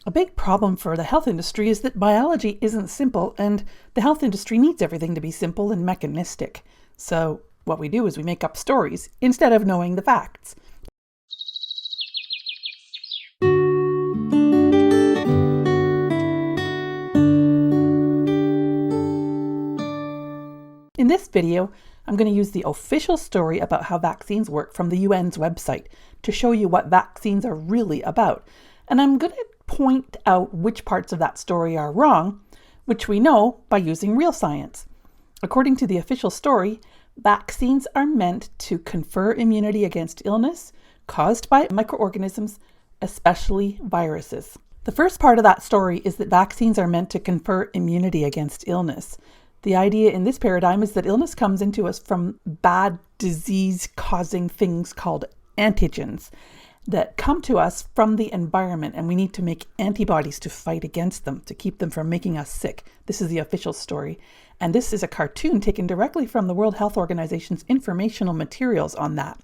A big problem for the health industry is that biology isn't simple, and the health industry needs everything to be simple and mechanistic. So what we do is we make up stories instead of knowing the facts. In this video, I'm going to use the official story about how vaccines work from the UN's website to show you what vaccines are really about. And I'm going to point out which parts of that story are wrong, which we know by using real science. According to the official story, vaccines are meant to confer immunity against illness caused by microorganisms, especially viruses. The first part of that story is that vaccines are meant to confer immunity against illness. The idea in this paradigm is that illness comes into us from bad disease-causing things called antigens that come to us from the environment, and we need to make antibodies to fight against them, to keep them from making us sick. This is the official story. And this is a cartoon taken directly from the World Health Organization's informational materials on that.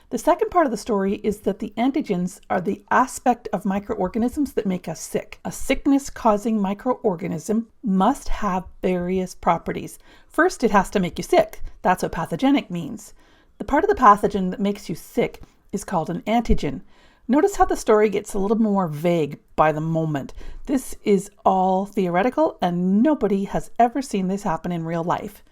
The second part of the story is that the antigens are the aspect of microorganisms that make us sick. A sickness-causing microorganism must have various properties. First, it has to make you sick. That's what pathogenic means. The part of the pathogen that makes you sick is called an antigen. Notice how the story gets a little more vague by the moment. This is all theoretical, and nobody has ever seen this happen in real life.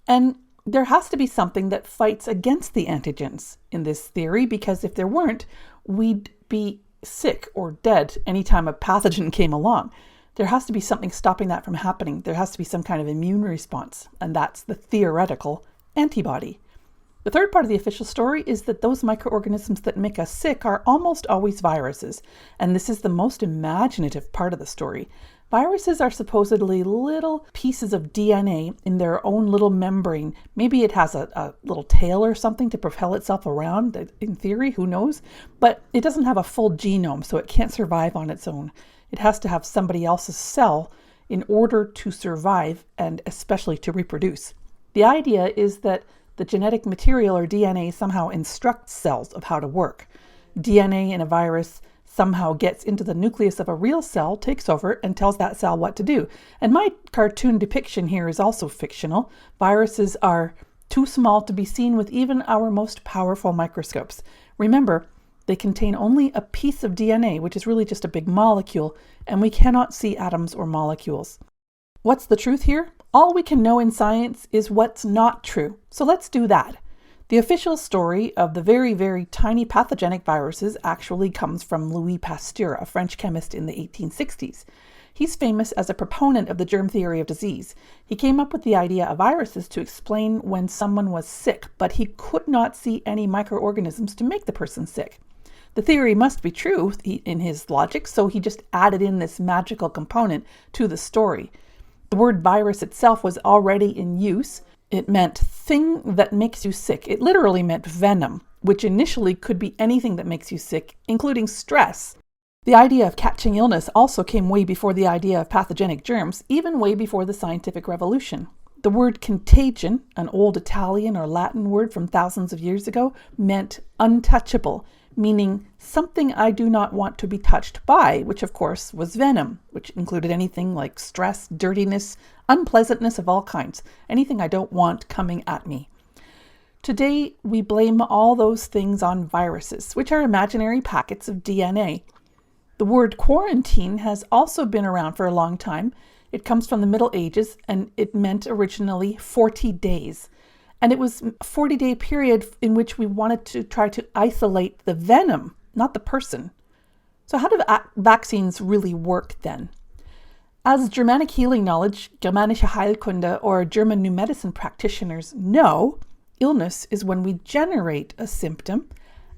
And there has to be something that fights against the antigens in this theory, because if there weren't, we'd be sick or dead anytime a pathogen came along. There has to be something stopping that from happening. There has to be some kind of immune response, and that's the theoretical antibody. The third part of the official story is that those microorganisms that make us sick are almost always viruses, and this is the most imaginative part of the story. Viruses are supposedly little pieces of DNA in their own little membrane. Maybe it has a little tail or something to propel itself around, in theory, who knows? But it doesn't have a full genome, so it can't survive on its own. It has to have somebody else's cell in order to survive, and especially to reproduce. The idea is that the genetic material, or DNA, somehow instructs cells of how to work. DNA in a virus somehow gets into the nucleus of a real cell, takes over, and tells that cell what to do. And my cartoon depiction here is also fictional. Viruses are too small to be seen with even our most powerful microscopes. Remember, they contain only a piece of DNA, which is really just a big molecule, and we cannot see atoms or molecules. What's the truth here? All we can know in science is what's not true. So let's do that. The official story of the very, very tiny pathogenic viruses actually comes from Louis Pasteur, a French chemist in the 1860s. He's famous as a proponent of the germ theory of disease. He came up with the idea of viruses to explain when someone was sick, but he could not see any microorganisms to make the person sick. The theory must be true in his logic, so he just added in this magical component to the story. The word virus itself was already in use. It meant thing that makes you sick. It literally meant venom, which initially could be anything that makes you sick, including stress. The idea of catching illness also came way before the idea of pathogenic germs, even way before the scientific revolution. The word contagion, an old Italian or Latin word from thousands of years ago, meant untouchable, meaning something I do not want to be touched by, which of course was venom, which included anything like stress, dirtiness, unpleasantness of all kinds, anything I don't want coming at me. Today, we blame all those things on viruses, which are imaginary packets of DNA. The word quarantine has also been around for a long time. It comes from the Middle Ages, and it meant originally 40 days. And it was a 40-day period in which we wanted to try to isolate the venom, not the person. So how do vaccines really work then? As Germanic healing knowledge, Germanische Heilkunde, or German new medicine practitioners know, illness is when we generate a symptom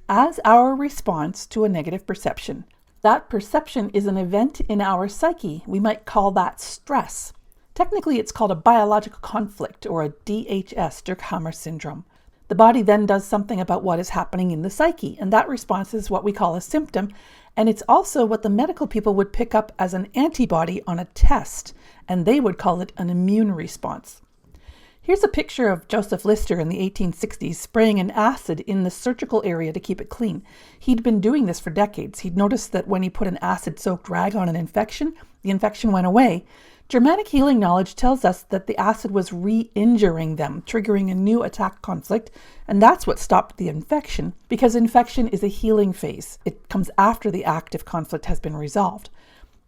as our response to a negative perception. That perception is an event in our psyche. We might call that stress. Technically, it's called a biological conflict, or a DHS, Dirkhammer syndrome. The body then does something about what is happening in the psyche, and that response is what we call a symptom, and it's also what the medical people would pick up as an antibody on a test, and they would call it an immune response. Here's a picture of Joseph Lister in the 1860s spraying an acid in the surgical area to keep it clean. He'd been doing this for decades. He'd noticed that when he put an acid-soaked rag on an infection, the infection went away. Germanic healing knowledge tells us that the acid was re-injuring them, triggering a new attack conflict, and that's what stopped the infection, because infection is a healing phase. It comes after the active conflict has been resolved.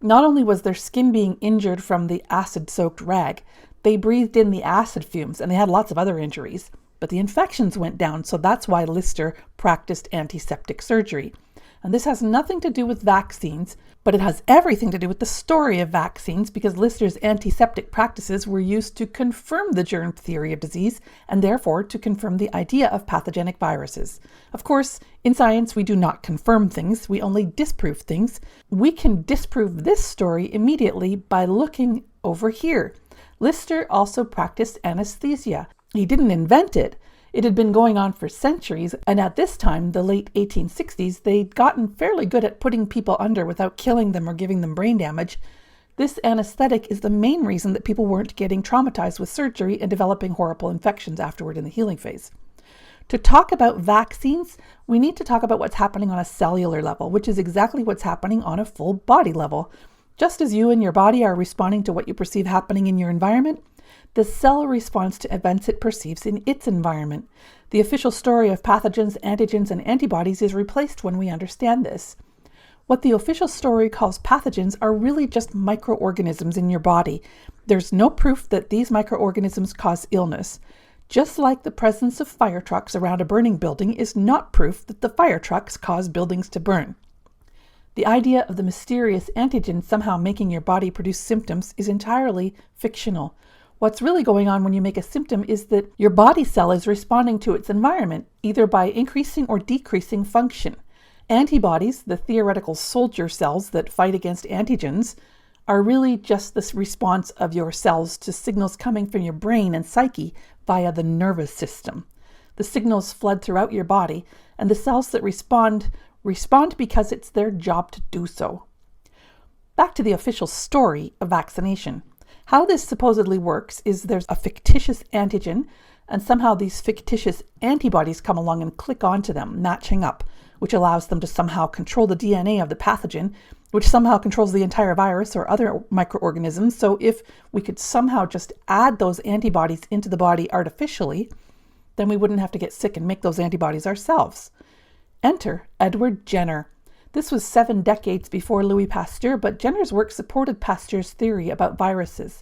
Not only was their skin being injured from the acid-soaked rag, they breathed in the acid fumes, and they had lots of other injuries. But the infections went down, so that's why Lister practiced antiseptic surgery. And this has nothing to do with vaccines, but it has everything to do with the story of vaccines, because Lister's antiseptic practices were used to confirm the germ theory of disease, and therefore to confirm the idea of pathogenic viruses. Of course, in science, we do not confirm things, we only disprove things. We can disprove this story immediately by looking over here. Lister also practiced anesthesia. He didn't invent it. It had been going on for centuries, and at this time, the late 1860s, they'd gotten fairly good at putting people under without killing them or giving them brain damage. This anesthetic is the main reason that people weren't getting traumatized with surgery and developing horrible infections afterward in the healing phase. To talk about vaccines, we need to talk about what's happening on a cellular level, which is exactly what's happening on a full body level. Just as you and your body are responding to what you perceive happening in your environment, the cell responds to events it perceives in its environment. The official story of pathogens, antigens, and antibodies is replaced when we understand this. What the official story calls pathogens are really just microorganisms in your body. There's no proof that these microorganisms cause illness. Just like the presence of fire trucks around a burning building is not proof that the fire trucks cause buildings to burn. The idea of the mysterious antigen somehow making your body produce symptoms is entirely fictional. What's really going on when you make a symptom is that your body cell is responding to its environment, either by increasing or decreasing function. Antibodies, the theoretical soldier cells that fight against antigens, are really just this response of your cells to signals coming from your brain and psyche via the nervous system. The signals flood throughout your body, and the cells that respond because it's their job to do so. Back to the official story of vaccination. How this supposedly works is there's a fictitious antigen, and somehow these fictitious antibodies come along and click onto them, matching up, which allows them to somehow control the DNA of the pathogen, which somehow controls the entire virus or other microorganisms. So if we could somehow just add those antibodies into the body artificially, then we wouldn't have to get sick and make those antibodies ourselves. Enter Edward Jenner. This was 7 decades before Louis Pasteur, but Jenner's work supported Pasteur's theory about viruses.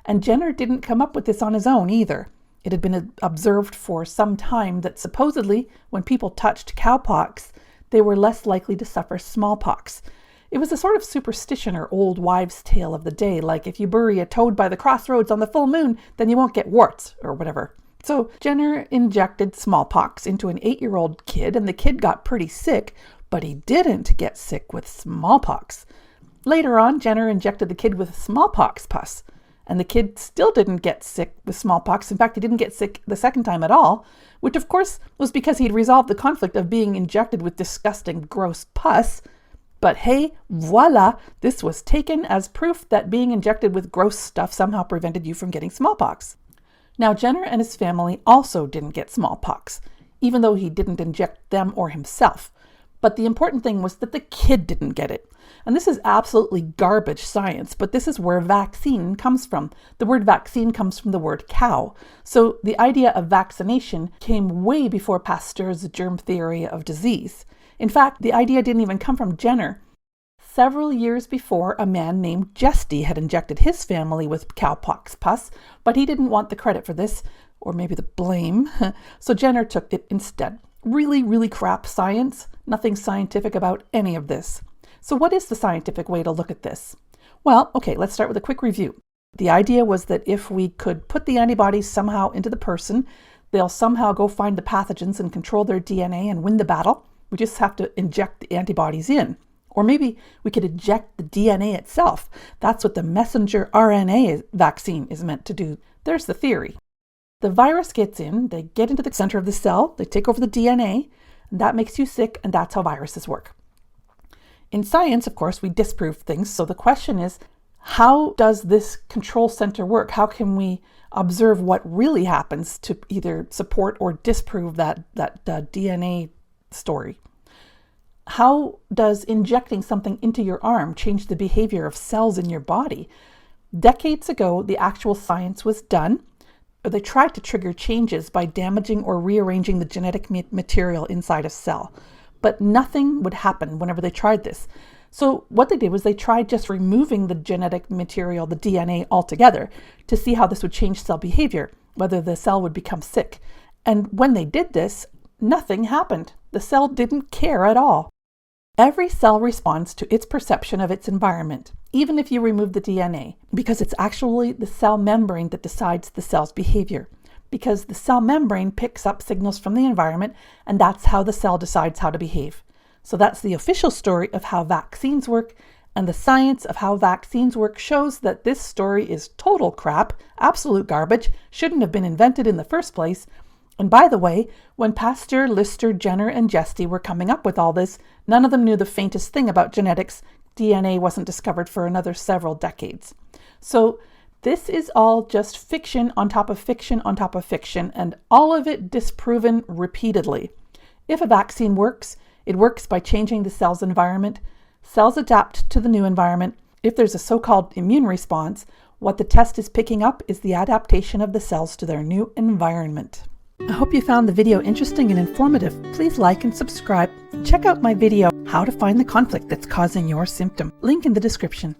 And Jenner didn't come up with this on his own either. It had been observed for some time that supposedly when people touched cowpox, they were less likely to suffer smallpox. It was a sort of superstition or old wives' tale of the day, like if you bury a toad by the crossroads on the full moon, then you won't get warts or whatever. So Jenner injected smallpox into an 8-year-old kid, and the kid got pretty sick, but he didn't get sick with smallpox. Later on, Jenner injected the kid with smallpox pus, and the kid still didn't get sick with smallpox. In fact, he didn't get sick the second time at all, which of course was because he'd resolved the conflict of being injected with disgusting, gross pus. But hey, voila, this was taken as proof that being injected with gross stuff somehow prevented you from getting smallpox. Now, Jenner and his family also didn't get smallpox, even though he didn't inject them or himself. But the important thing was that the kid didn't get it. And this is absolutely garbage science, but this is where vaccine comes from. The word vaccine comes from the word cow. So the idea of vaccination came way before Pasteur's germ theory of disease. In fact, the idea didn't even come from Jenner. Several years before, a man named Jesty had injected his family with cowpox pus, but he didn't want the credit for this, or maybe the blame, so Jenner took it instead. Really, really crap science. Nothing scientific about any of this. So what is the scientific way to look at this? Well, okay, let's start with a quick review. The idea was that if we could put the antibodies somehow into the person, they'll somehow go find the pathogens and control their DNA and win the battle. We just have to inject the antibodies in. Or maybe we could inject the DNA itself. That's what the messenger RNA vaccine is meant to do. There's the theory. The virus gets in, they get into the center of the cell, they take over the DNA, and that makes you sick, and that's how viruses work. In science, of course, we disprove things, so the question is, How does this control center work? How can we observe what really happens to either support or disprove that DNA story? How does injecting something into your arm change the behavior of cells in your body? Decades ago, the actual science was done. They tried to trigger changes by damaging or rearranging the genetic material inside a cell, but nothing would happen whenever they tried this. So what they did was they tried just removing the genetic material, the DNA, altogether to see how this would change cell behavior, whether the cell would become sick. And when they did this, nothing happened. The cell didn't care at all. Every cell responds to its perception of its environment, even if you remove the DNA, because it's actually the cell membrane that decides the cell's behavior. Because the cell membrane picks up signals from the environment, and that's how the cell decides how to behave. So that's the official story of how vaccines work, and the science of how vaccines work shows that this story is total crap, absolute garbage, shouldn't have been invented in the first place. And by the way, when Pasteur, Lister, Jenner, and Jesty were coming up with all this, none of them knew the faintest thing about genetics. DNA wasn't discovered for another several decades. So this is all just fiction on top of fiction on top of fiction, and all of it disproven repeatedly. If a vaccine works, it works by changing the cell's environment. Cells adapt to the new environment. If there's a so-called immune response, what the test is picking up is the adaptation of the cells to their new environment. I hope you found the video interesting and informative. Please like and subscribe. Check out my video, How to Find the Conflict That's Causing Your Symptom. Link in the description.